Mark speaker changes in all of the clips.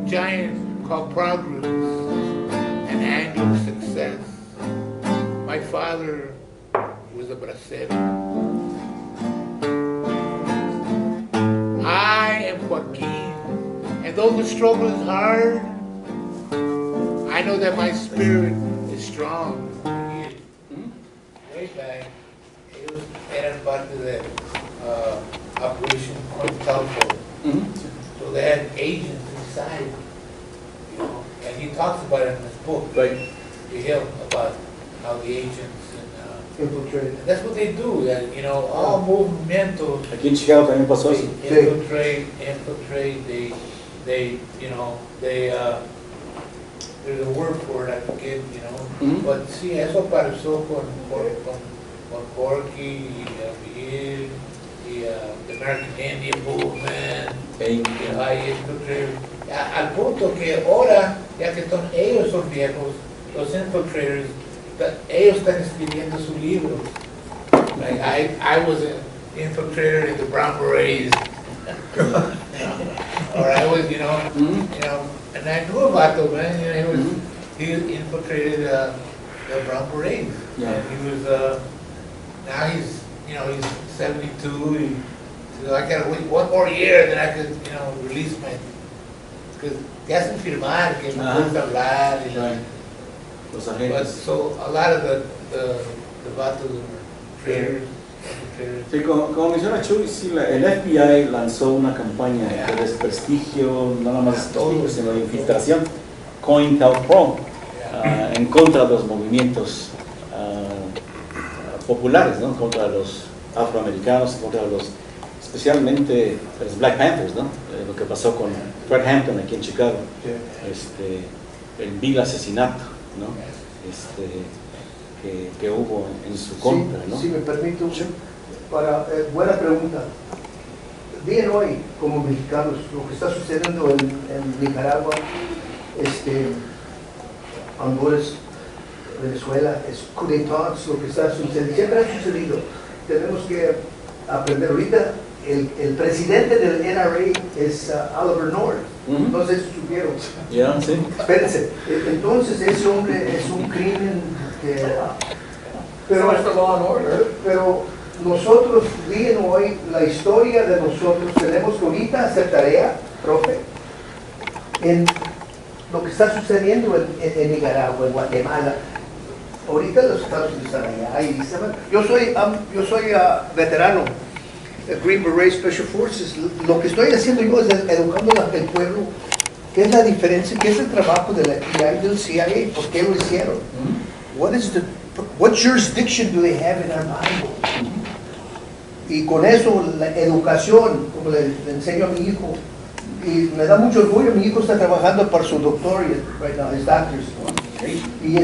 Speaker 1: giant called progress and annual success. My father was a bracero. I am Joaquin, and though the struggle is hard, I know that my spirit is strong. Way back, ellos eran parte de Operation Corky. So they had agents inside, you know, and he talks about it in his book,
Speaker 2: Right.
Speaker 1: you hear about how the agents
Speaker 3: Infiltrate.
Speaker 1: and that's what they do, you know, all movimientos.
Speaker 2: Aquí en Chicago también pasó eso.
Speaker 1: They infiltrate, they, you know, there's a word for it, I forget, you know. But sí, eso pasó con Corky y Miguel y the American Indian Movement. Y ahí infiltrated. Al punto que ahora, ya que ellos son viejos, los infiltrators, ellos están escribiendo sus libros. Like I was an infiltrator in the Brown Berets. Or I was, you know, and I knew about the man. You know, he infiltrated the Brown Berets.
Speaker 2: Yeah.
Speaker 1: And he was now he's 72. So I gotta wait one more year, then I could, you know, release my. Because te hacen firmar que no puedes hablar.
Speaker 2: Right. Los
Speaker 1: But
Speaker 2: agentes.
Speaker 1: so a lot of the vatos are traders.
Speaker 2: Sí, como menciona Chuy, sí, el FBI lanzó una campaña de desprestigio, no nada más desprestigio, sino de infiltración, COINTELPRO, en contra de los movimientos populares, ¿no? En contra de los afroamericanos, en contra de los, especialmente de los Black Panthers, ¿no? Lo que pasó con Fred Hampton aquí en Chicago, el vil asesinato, ¿no? Que hubo en su contra, ¿no?
Speaker 3: Si me permito, buena pregunta. Bien hoy, como mexicanos, lo que está sucediendo en Nicaragua, Honduras, Venezuela, es coup d'état, lo que está sucediendo, siempre ha sucedido. Tenemos que aprender. Ahorita el presidente del NRA es Oliver North. Entonces supieron.
Speaker 2: Yeah, sí.
Speaker 3: Espérense. Entonces ese hombre es un crimen que... Pero nosotros, bien hoy, la historia de nosotros, tenemos que ahorita hacer tarea, profe, en lo que está sucediendo en Nicaragua, en Guatemala. Ahorita los Estados Unidos están allá. Yo soy veterano. Green Beret Special Forces. Lo que estoy haciendo yo es educando al pueblo. ¿Qué es la diferencia? ¿Qué es el trabajo de la FBI, del CIA? ¿Por qué lo hicieron? What jurisdiction do they have in our Bible? Y con eso, la educación, como le enseño a mi hijo, y me da mucho orgullo, mi hijo está trabajando para su doctorate, right now, his doctor's. Y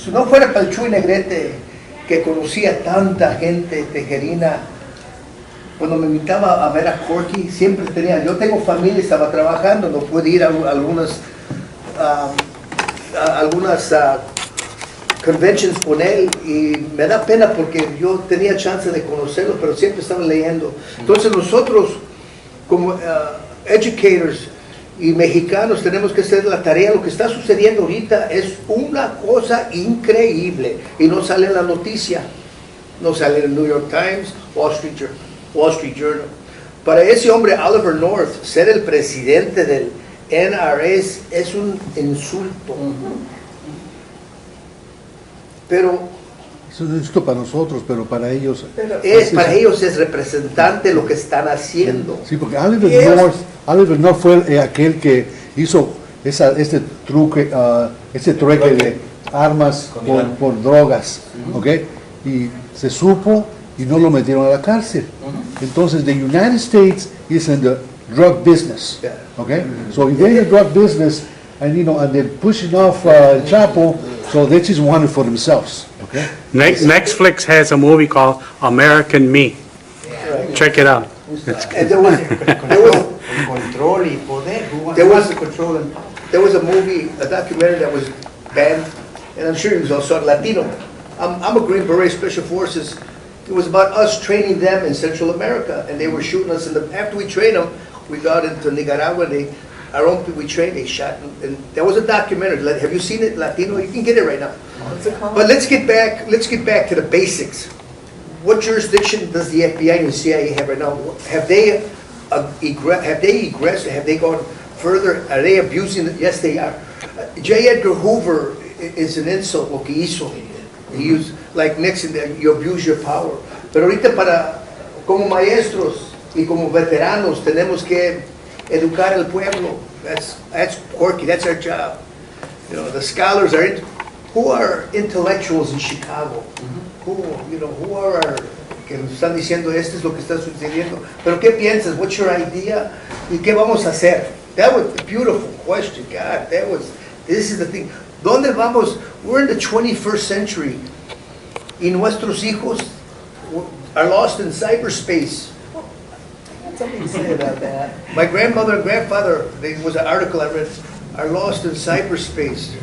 Speaker 3: si no fuera para el Chuy Negrete, que conocía tanta gente tejerina, cuando me invitaba a ver a Corky, siempre tenía, yo tengo familia, estaba trabajando, no pude ir a algunas conventions con él, y me da pena porque yo tenía chance de conocerlo, pero siempre estaba leyendo. Entonces nosotros, como educators y mexicanos, tenemos que hacer la tarea. Lo que está sucediendo ahorita es una cosa increíble, y no sale en la noticia, no sale en el New York Times, Wall Street Journal. Para ese hombre, Oliver North, ser el presidente del NRA es un insulto.
Speaker 4: Pero eso es justo para nosotros, pero para ellos
Speaker 3: para ellos es representante lo que están haciendo.
Speaker 4: Sí, porque Oliver North fue aquel que hizo este truque de armas por drogas, ¿ok? Y se supo y no lo metieron a la cárcel. Entonces, the United States is in the drug business, okay? So if they're in the drug business, and they're pushing off Chapo, so they just want it for themselves, okay?
Speaker 5: Netflix has a movie called American Me. Check it out.
Speaker 3: And there was a movie, a documentary that was banned, and I'm sure it was also Latino. I'm a Green Beret Special Forces. It was about us training them in Central America, and they were shooting us after we trained them, we got into Nicaragua, our own people we trained, they shot, and that was a documentary. Have you seen it, Latino? You can get it right now.
Speaker 6: What's it called?
Speaker 3: But let's get back to the basics. What jurisdiction does the FBI and the CIA have right now? Have they egressed? Have they gone further? Are they abusing it? Yes, they are. J. Edgar Hoover is an insult, lo que hizo. He used, like Nixon, you abuse your power. Pero ahorita como maestros y como veteranos tenemos que educar al pueblo. That's Corky, that's our job. You know, the scholars are, who are intellectuals in Chicago? Who are our, que nos están diciendo esto es lo que está sucediendo? Pero ¿qué piensas? What's your idea? ¿Y qué vamos a hacer? That was a beautiful question, God, this is the thing. ¿Dónde vamos? We're in the 21st century. Y nuestros hijos are lost in cyberspace.
Speaker 6: Something to say about that.
Speaker 3: My grandmother and grandfather, there was an article I read, are lost in cyberspace.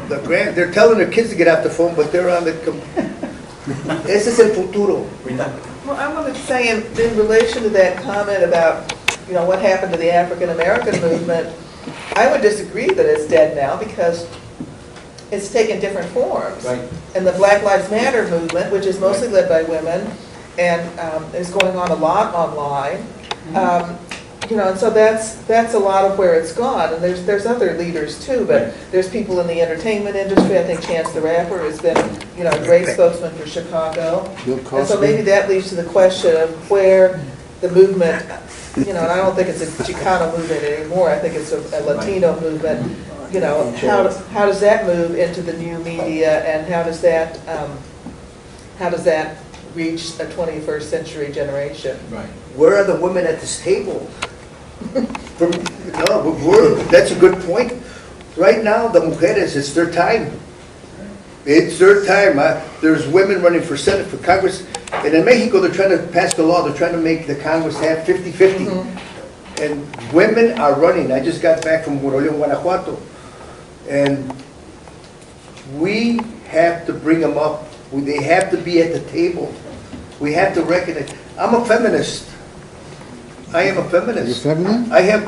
Speaker 3: They're telling their kids to get off the phone, but they're on the... Ese es el futuro.
Speaker 6: Well, I want to say in relation to that comment about, what happened to the African American movement, I would disagree that it's dead now because it's taken different forms.
Speaker 2: Right.
Speaker 6: And the Black Lives Matter movement, which is mostly led by women, and is going on a lot online. And so that's a lot of where it's gone. And there's other leaders too, but there's people in the entertainment industry. I think Chance the Rapper has been, a great spokesman for Chicago. And so maybe that leads to the question of where the movement, and I don't think it's a Chicano movement anymore. I think it's a Latino movement. How does that move into the new media, and how does that reach a 21st century generation?
Speaker 2: Right.
Speaker 3: Where are the women at this table? That's a good point. Right now, the mujeres, it's their time. It's their time. There's women running for Senate, for Congress. And in Mexico, they're trying to pass the law. They're trying to make the Congress have 50-50. And women are running. I just got back from Moroleón, Guanajuato. And we have to bring them up. They have to be at the table. We have to recognize. I'm a feminist. I am a feminist.
Speaker 4: You're feminine?
Speaker 3: I have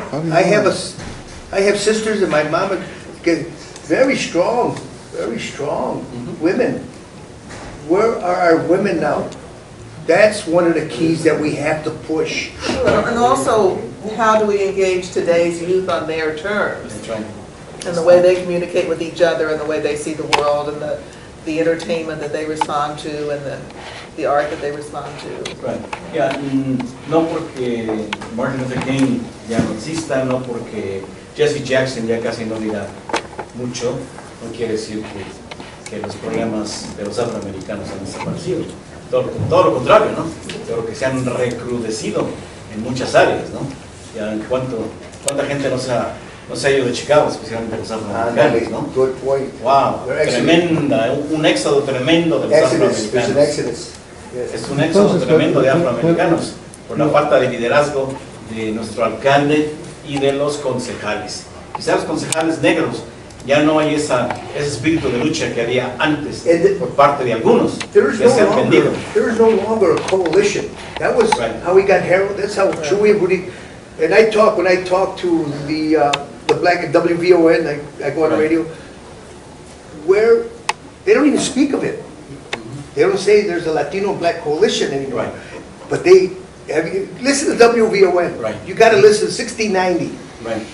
Speaker 3: sisters, and my mom is very strong women. Where are our women now? That's one of the keys that we have to push.
Speaker 6: And also, how do we engage today's youth on their terms?
Speaker 2: That's right.
Speaker 6: And the way they communicate with each other, and the way they see the world, and the entertainment that they respond to, and the art that they respond to.
Speaker 2: Right. Yeah, no porque Martin Luther King ya no exista, no porque Jesse Jackson ya casi no diga mucho, no quiere decir que los problemas de los afroamericanos han desaparecido. Todo lo contrario, ¿no? Pero que se han recrudecido en muchas áreas, ¿no? Ya cuánta gente no se ha ido de Chicago, especialmente los afroamericanos, ¿no?
Speaker 3: Good point.
Speaker 2: Wow, tremenda, un éxodo tremendo de los afroamericanos.
Speaker 3: There's an exodus.
Speaker 2: Es un éxodo tremendo de afroamericanos por la falta de liderazgo de nuestro alcalde y de los concejales. Quizás los concejales negros ya no hay ese espíritu de lucha que había antes por parte de algunos.
Speaker 3: There is no longer a coalition. That was how we got heralded. That's how Chuy and Rudy. And when I talk to the black WVON, I go on the radio, where they don't even speak of it. They don't say there's a Latino Black coalition anymore.
Speaker 2: Right.
Speaker 3: But listen to WVON.
Speaker 2: Right.
Speaker 3: You got to listen, 1690.
Speaker 2: Right.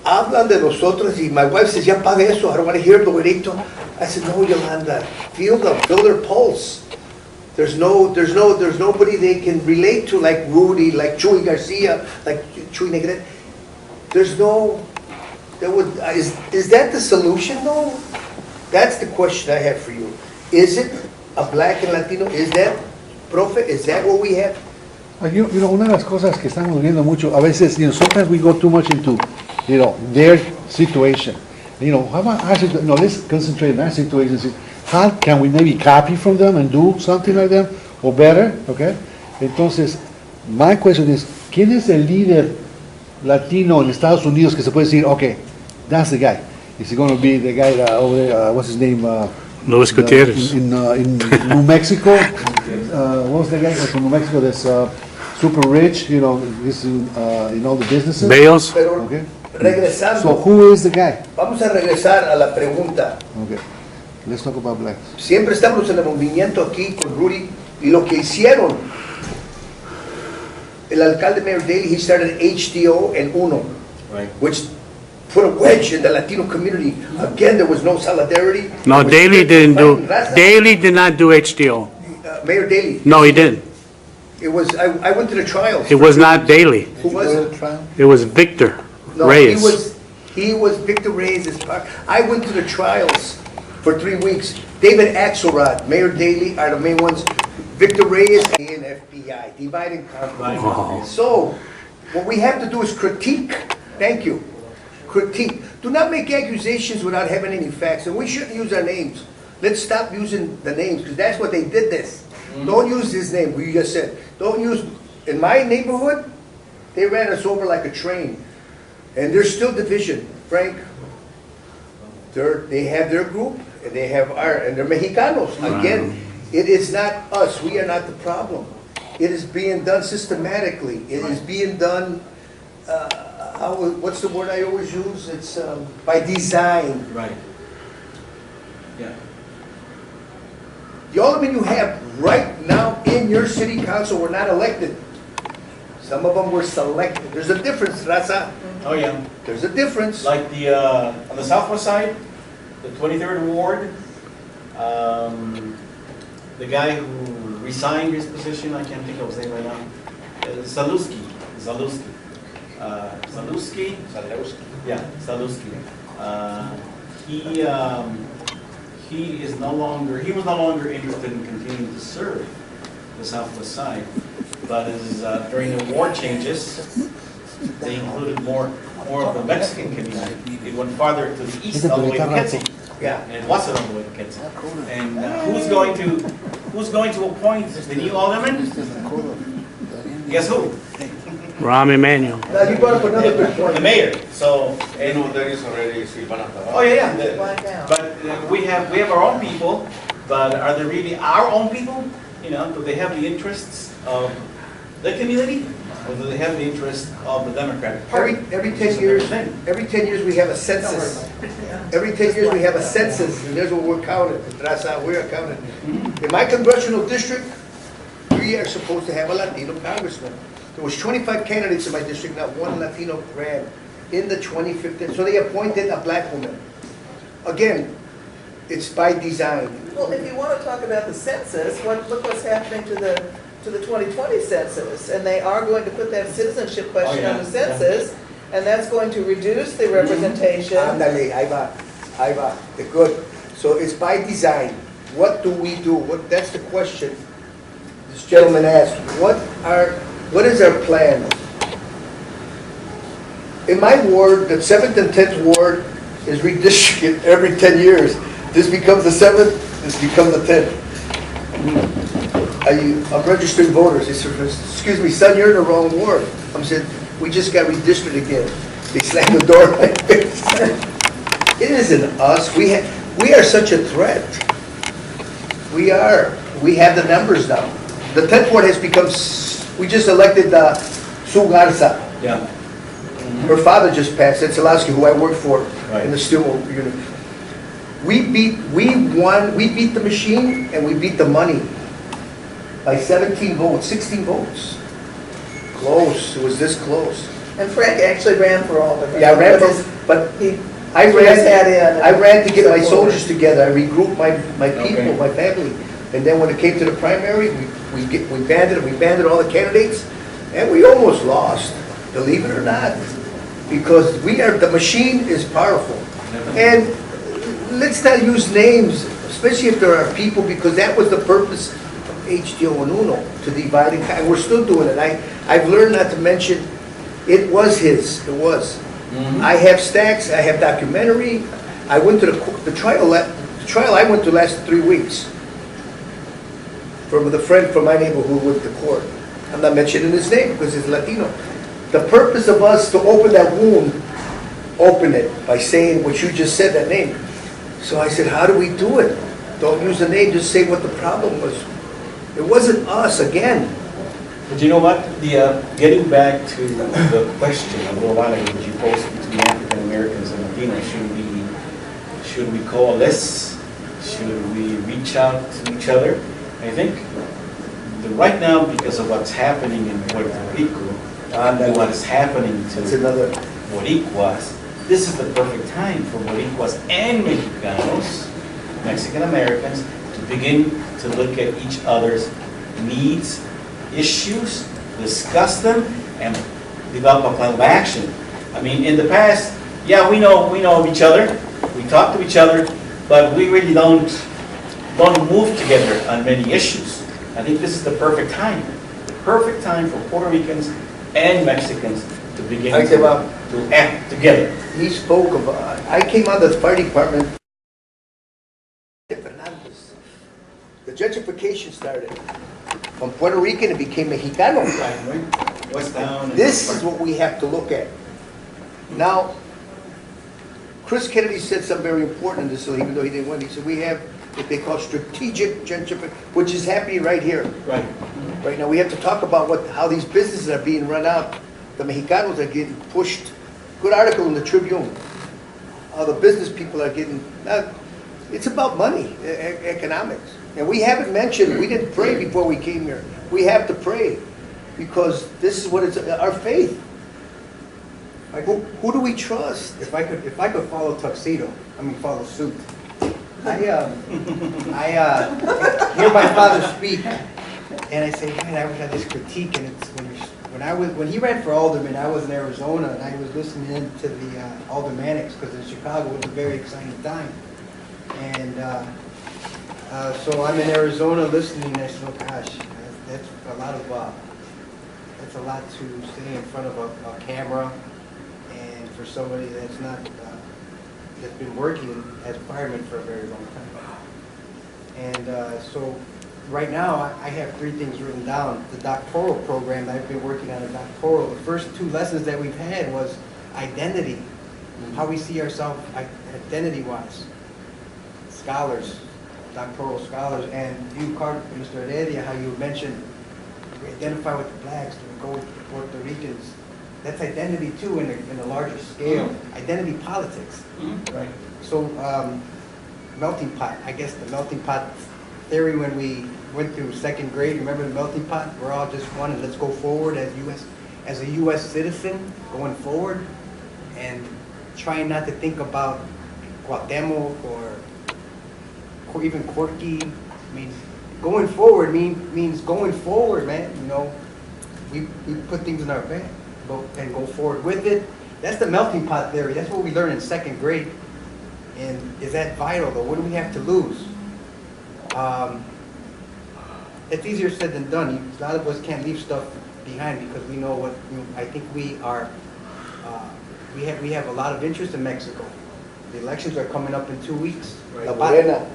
Speaker 3: Hablan de nosotros, y my wife says, ya paga eso, I don't want to hear the Loreto. I said, no, Yolanda, feel their pulse. There's nobody they can relate to like Rudy, like Chuy Garcia, like Chuy Negret. Is that the solution though? That's the question I have for you. Is it a black and Latino? Is that, profe, is that what we have?
Speaker 4: Una de las cosas que estamos viendo mucho, a veces, sometimes we go too much into, their situation. How about let's concentrate on our situation. How can we maybe copy from them and do something like them, or better, okay? Entonces, my question is, ¿quién es el líder latino en Estados Unidos que se puede decir, okay, that's the guy? Is it going to be the guy over there, what's his name?
Speaker 5: Luis Gutierrez.
Speaker 4: In New Mexico, what's the guy from New Mexico that's super rich, he's in all the businesses?
Speaker 5: Bales.
Speaker 4: Okay.
Speaker 3: Regresando.
Speaker 4: So who is the guy?
Speaker 3: Vamos a regresar a la pregunta.
Speaker 4: Okay, let's talk about blacks.
Speaker 3: Siempre estamos en el movimiento aquí con Rudy y lo que hicieron. El alcalde Mayor Daley, he started HDO and UNO,
Speaker 2: Right.
Speaker 3: which put a wedge in the Latino community. Again, there was no solidarity.
Speaker 5: No,
Speaker 3: There was
Speaker 5: Daley didn't do,
Speaker 3: raza.
Speaker 5: Daley did not do HDO.
Speaker 3: Mayor Daley.
Speaker 5: No, he didn't.
Speaker 3: It was, I went to the trials.
Speaker 5: It was not Daley.
Speaker 3: Who was it?
Speaker 5: It was Victor
Speaker 3: No,
Speaker 5: Reyes.
Speaker 3: he was Victor Reyes' part. I went to the trials for 3 weeks. David Axelrod, Mayor Daley are the main ones. Victor Reyes and FBI, divide and conquer.
Speaker 5: Wow.
Speaker 3: So, what we have to do is critique. Thank you. Critique. Do not make accusations without having any facts, and we shouldn't use our names. Let's stop using the names, because that's what they did this. Don't use his name, we just said. Don't use, in my neighborhood, they ran us over like a train. And there's still division, Frank. They have their group, and they have our, and they're Mexicanos. Again, it is not us, we are not the problem. It is being done systematically. It is being done, what's the word I always use? It's by design.
Speaker 2: Right. Yeah.
Speaker 3: The aldermen you have right now in your city council were not elected. Some of them were selected. There's a difference, Raza.
Speaker 2: Oh, yeah.
Speaker 3: There's a difference.
Speaker 2: Like the, on the southwest side, the 23rd Ward, the guy who resigned his position, I can't think of his name right now, Zalewski. Yeah, Zalewski. He was no longer interested in continuing to serve the southwest side, but as, during the war changes, they included more of the Mexican community. It went farther to the east, all the way to Quetzal.
Speaker 3: Yeah.
Speaker 2: And it wasn't all the way to Quetzal. And who's going to appoint the new alderman? Guess who?
Speaker 5: Rahm Emanuel.
Speaker 3: Now, you brought up another good
Speaker 2: The
Speaker 3: point.
Speaker 2: mayor. So, and
Speaker 7: there is already Silvana Tabar.
Speaker 2: oh yeah,
Speaker 6: Black out.
Speaker 2: but we have our own people, but are they really our own people? You know, do they have the interests of the community, or do they have the interests of the Democratic Party?
Speaker 3: Every
Speaker 2: Which
Speaker 3: 10
Speaker 2: is
Speaker 3: years,
Speaker 2: another thing.
Speaker 3: every 10 years we have a census. Every 10 years we have a census, and there's what we're counted. Raza, we are counted. In my congressional district, we are supposed to have a Latino congressman. There was 25 candidates in my district, not one Latino ran in the 2015. So they appointed a black woman. Again, it's by design.
Speaker 6: Well, if you want to talk about the census, look what's happening to the 2020 census. And they are going to put that citizenship question on the census, and that's going to reduce the representation.
Speaker 3: Ándale, ahí va, good. So it's by design. What do we do? That's the question this gentleman asked. What is our plan? In my ward, the 7th and 10th ward is redistricted every 10 years. This becomes the 7th, this becomes the 10th. I'm registering voters. They said, excuse me, son, you're in the wrong ward. I'm saying, we just got redistricted again. They slammed the door in my face. It isn't us. We are such a threat. We are. We have the numbers now. The 10th ward has become, we just elected Sue Garza.
Speaker 2: Yeah.
Speaker 3: Her father just passed, it's Alaska, who I work for
Speaker 2: Right.
Speaker 3: in the steel unit. We beat the machine, and we beat the money by 17 votes, 16 votes. Close, it was this close.
Speaker 6: And Frank actually ran for alderman.
Speaker 3: Yeah, I ran for, but I ran to get my soldiers together, I regrouped my people,
Speaker 2: Okay.
Speaker 3: my family. And then when it came to the primary, we banded all the candidates, and we almost lost, believe it or not. Because the machine is powerful. And let's not use names, especially if there are people, because that was the purpose of HDO and UNO, to divide and conquer. And we're still doing it. I've learned not to mention, it was his, it was. I have stacks, I have documentary. I went to the trial I went to lasted 3 weeks. From the friend from my neighbor who went to court. I'm not mentioning his name because he's Latino. The purpose of us to open that wound, open it by saying what you just said, that name. So I said, how do we do it? Don't use the name, just say what the problem was. It wasn't us again.
Speaker 2: But you know what? Getting back to the question a little while ago that you posed to me, Latino? Should we coalesce? Should we reach out to each other? I think that right now, because of what's happening in Puerto Rico, and what is happening to Boricuas, this is the perfect time for Boricuas and Mexicanos, Mexican Americans, to begin to look at each other's needs, issues, discuss them, and develop a plan of action. I mean, in the past, yeah, we know of each other, we talk to each other, but we really don't move together on many issues. I think this is the perfect time for Puerto Ricans and Mexicans to begin to act together.
Speaker 3: He spoke of, I came out of the fire department. The gentrification started. From Puerto Rican, it became Mexicano.
Speaker 2: West Town.
Speaker 3: This is what we have to look at. Now, Chris Kennedy said something very important in this, even though he didn't win. He said we have what they call strategic gentrification, which is happening right here.
Speaker 2: Right.
Speaker 3: Right now, we have to talk about how these businesses are being run out. The Mexicanos are getting pushed. Good article in the Tribune. How the business people are getting. It's about money, economics. And we haven't mentioned. We didn't pray before we came here. We have to pray because this is what it's our faith. Who do we trust?
Speaker 8: If I could follow follow suit. I hear my father speak, and I say, man, I wish I had this critique. And it's when he ran for alderman, I was in Arizona, and I was listening in to the aldermanics because in Chicago it was a very exciting time. And so I'm in Arizona listening, and I said, oh gosh, that's a lot to say in front of a camera. And for somebody that's been working as fireman for a very long time. And so right now I have 3 things written down. The doctoral program, I've been working on a doctoral. The first 2 lessons that we've had was identity, how we see ourselves identity-wise. Scholars, doctoral scholars, and you, Mr. Heredia, how you mentioned we identify with the blacks, we go with the Puerto Ricans. That's identity too in a larger scale. Identity politics, right? So melting pot. I guess the melting pot theory when we went through 2nd grade. Remember the melting pot? We're all just one, and let's go forward as a U.S. citizen going forward, and trying not to think about Guatemala or even Corky. I mean, going forward means going forward, man. You know, we put things in our bag. And go forward with it. That's the melting pot theory. That's what we learned in 2nd grade. And is that vital though? What do we have to lose? It's easier said than done. A lot of us can't leave stuff behind because we know what. I think we are. We have a lot of interest in Mexico. The elections are coming up in 2 weeks.
Speaker 3: La Morena.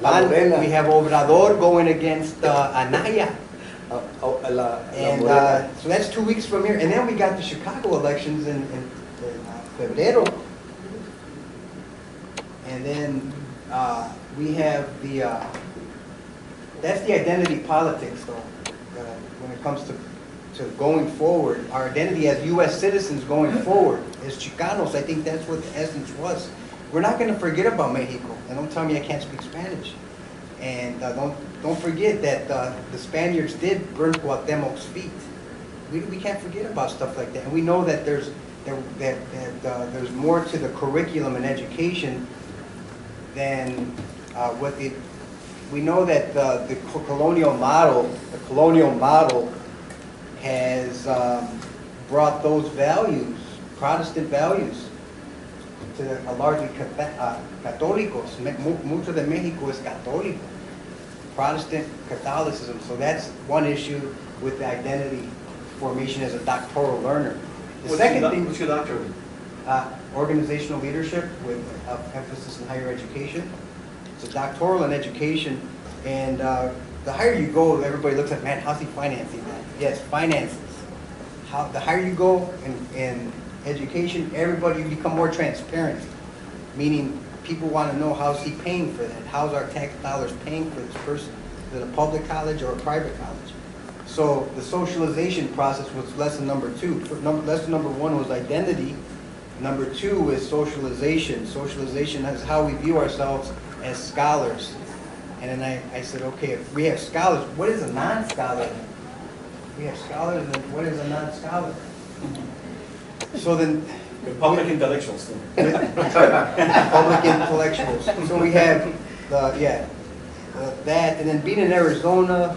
Speaker 8: We have Obrador going against Anaya. And so that's 2 weeks from here. And then we got the Chicago elections in Febrero. And then we have that's the identity politics though, when it comes to going forward. Our identity as U.S. citizens going forward, as Chicanos, I think that's what the essence was. We're not going to forget about Mexico. And don't tell me I can't speak Spanish. And don't forget that the Spaniards did burn Cuauhtémoc's feet. We can't forget about stuff like that. And we know that there's more to the curriculum and education than we know that the colonial model has brought those values, Protestant values, to a largely Católicos. Mucho de Mexico is Católico. Protestant Catholicism. So that's one issue with the identity formation as a doctoral learner. The second thing,
Speaker 2: what's your doctorate?
Speaker 8: Organizational leadership with emphasis in higher education. It's a doctoral in education, and the higher you go, everybody looks at, man, how's he financing that? Yes, finances. The higher you go in education, everybody become more transparent, meaning people want to know how's he paying for that? How's our tax dollars paying for this person? Is it a public college or a private college? So the socialization process was lesson number 2. Lesson number 1 was identity, Number 2 is socialization. Socialization is how we view ourselves as scholars. And then I said, okay, if we have scholars, what is a non-scholar? We have scholars, and what is a non-scholar? So then...
Speaker 2: Public intellectuals.
Speaker 8: Public intellectuals. So we have, that, and then being in Arizona,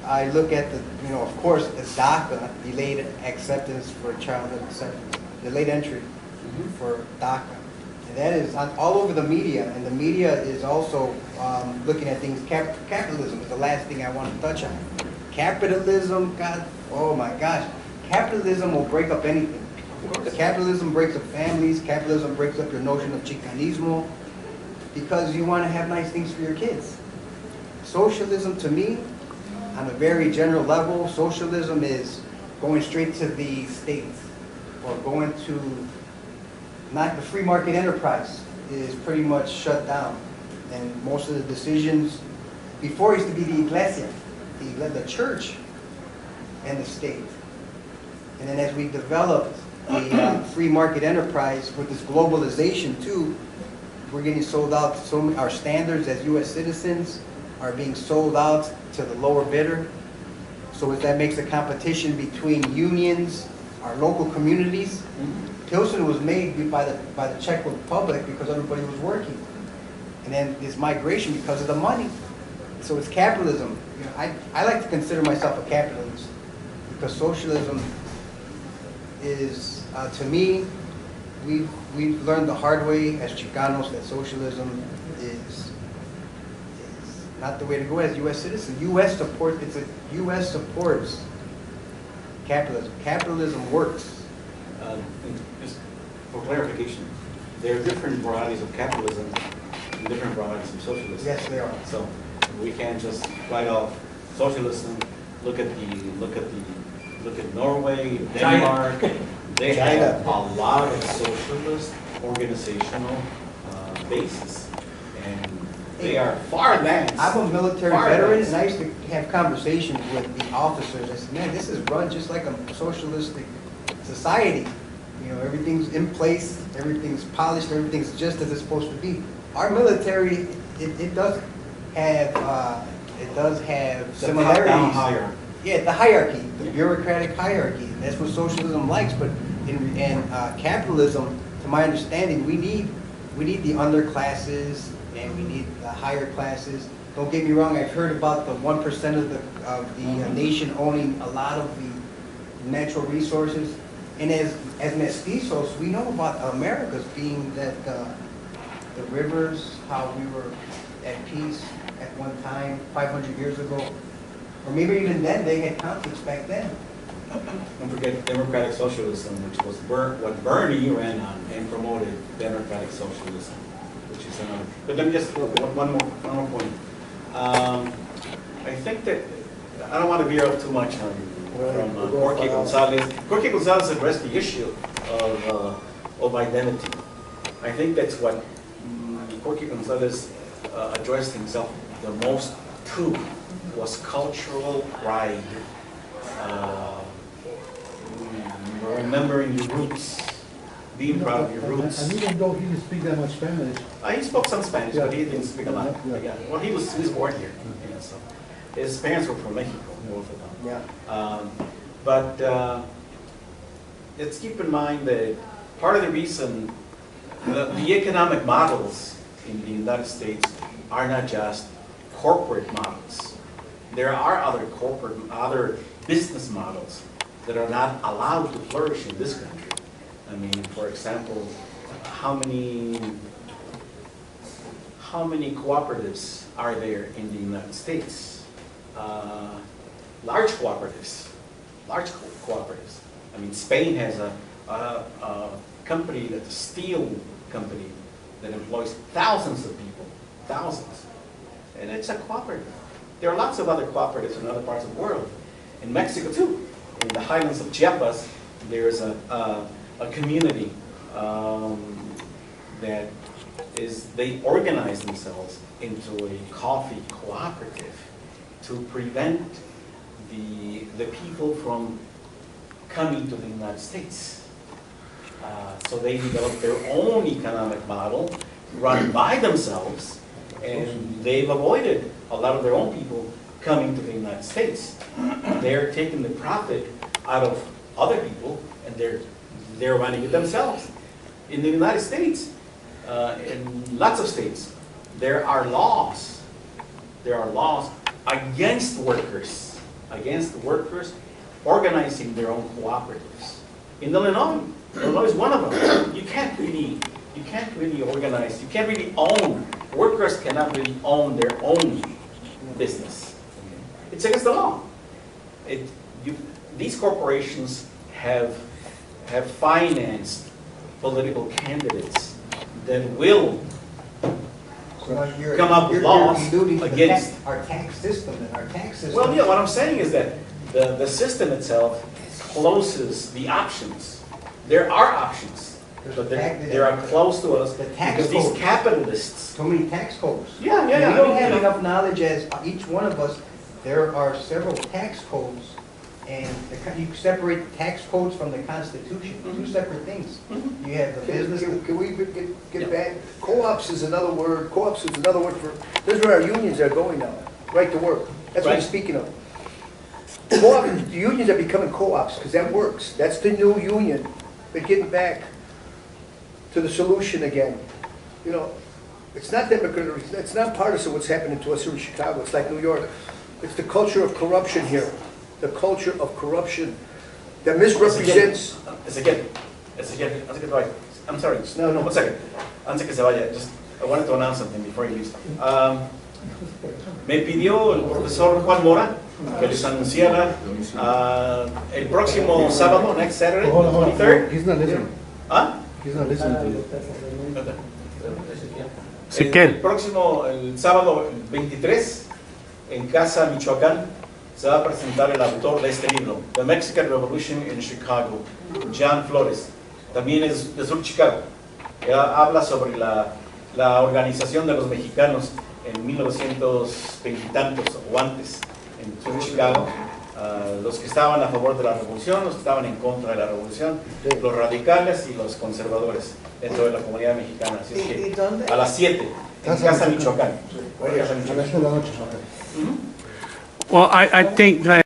Speaker 8: I look at the, of course, the DACA, delayed acceptance for childhood acceptance, delayed entry for DACA. And that is all over the media, and the media is also looking at things. Capitalism is the last thing I want to touch on. Capitalism, God, oh my gosh, capitalism will break up anything. Capitalism breaks up families, capitalism breaks up your notion of Chicanismo, because you want to have nice things for your kids. Socialism, to me, on a very general level, socialism is going straight to the states, or going to, not the free market enterprise is pretty much shut down. And most of the decisions, before it used to be the iglesia, the church and the state. And then as we developed a free market enterprise with this globalization too, we're getting sold out. So our standards as U.S. citizens are being sold out to the lower bidder. So that makes a competition between unions, our local communities. Pilsen was made by the Czech Republic because everybody was working. And then this migration because of the money. So it's capitalism. I like to consider myself a capitalist because socialism is, to me, we've learned the hard way as Chicanos that socialism is not the way to go as U.S. citizens. U.S. supports capitalism. Capitalism works.
Speaker 2: Just for clarification, there are different varieties of capitalism and different varieties of socialism.
Speaker 8: Yes, they are.
Speaker 2: So we can't just write off socialism. Look at Norway, Denmark. They have a lot of socialist organizational bases, and they are far advanced.
Speaker 8: I'm a military veteran, and I used to have conversations with the officers. I said, man, this is run just like a socialistic society. Everything's in place, everything's polished, everything's just as it's supposed to be. Our military, it does have similarities. Yeah, the hierarchy, the bureaucratic hierarchy. That's what socialism likes. But in capitalism, to my understanding, we need the underclasses and we need the higher classes. Don't get me wrong. I've heard about the 1% of the nation owning a lot of the natural resources. And as mestizos, we know about America's being that the rivers, how we were at peace at one time, 500 years ago. Or maybe even then, they had conflicts back then.
Speaker 2: Don't forget democratic socialism, which was what Bernie ran on and promoted democratic socialism, which is another. But let me just one more point. I think that I don't want to veer off too much from Corky Gonzales. Corky Gonzales addressed the issue of identity. I think that's what Corky Gonzales addressed himself the most to, was cultural pride. Remembering your roots, being proud of your roots.
Speaker 4: And even though he didn't speak that much Spanish.
Speaker 2: He spoke some Spanish, but he didn't speak a lot. Yeah. Well, he was born here, so his parents were from Mexico, both of them.
Speaker 8: Yeah.
Speaker 2: But let's keep in mind that part of the reason the economic models in the United States are not just corporate models. There are other business models that are not allowed to flourish in this country. I mean, for example, how many cooperatives are there in the United States? Large cooperatives. I mean, Spain has a company, that's a steel company, that employs thousands of people, thousands. And it's a cooperative. There are lots of other cooperatives in other parts of the world. In Mexico too. In the highlands of Chiapas, there's a community that they organize themselves into a coffee cooperative to prevent the people from coming to the United States. So they developed their own economic model, run by themselves, and they've avoided a lot of their own people coming to the United States. They're taking the profit out of other people, and they're running it themselves. In the United States, in lots of states, there are laws against workers organizing their own cooperatives. In Illinois is one of them. You can't really organize, you can't really own, workers cannot really own their own business. It's against the law. These corporations have financed political candidates that will come up with laws against
Speaker 8: our tax system, and our tax system.
Speaker 2: Well, yeah, what I'm saying is that the system itself closes the options. There are options, but they are close to us because these capitalists.
Speaker 8: So many tax codes.
Speaker 2: Yeah.
Speaker 8: We don't have enough knowledge as each one of us. There are several tax codes, and you separate tax codes from the Constitution. Two separate things. You have the business.
Speaker 3: Can we get back? Co-ops is another word. Co-ops is another word for. This is where our unions are going now. Right to work. That's what I'm speaking of. The unions are becoming co-ops because that works. That's the new union. But getting back to the solution again. You know, it's not democratic. It's not partisan what's happening to us here in Chicago. It's like New York. It's the culture of corruption here. The culture of corruption that misrepresents.
Speaker 2: I'm sorry. No. 1 second. Antes que se vaya, I wanted to announce something before he leaves. Me pidió el profesor Juan Mora que les anunciara el próximo sábado, next Saturday, 23rd.
Speaker 4: He's not listening.
Speaker 2: ¿Ah?
Speaker 4: He's not listening to you.
Speaker 2: El sábado 23 en Casa Michoacán se va a presentar el autor de este libro, The Mexican Revolution in Chicago, Jan Flores. También es de Sur Chicago. Habla sobre la organización de los mexicanos en 1920 y tantos o antes en Sur Chicago. Los que estaban a favor de la revolución, los que estaban en contra de la revolución, los radicales y los conservadores dentro de la comunidad mexicana. Así es que a las 7 en Casa Michoacán.
Speaker 4: A las 7 de la noche.
Speaker 5: Well, I think that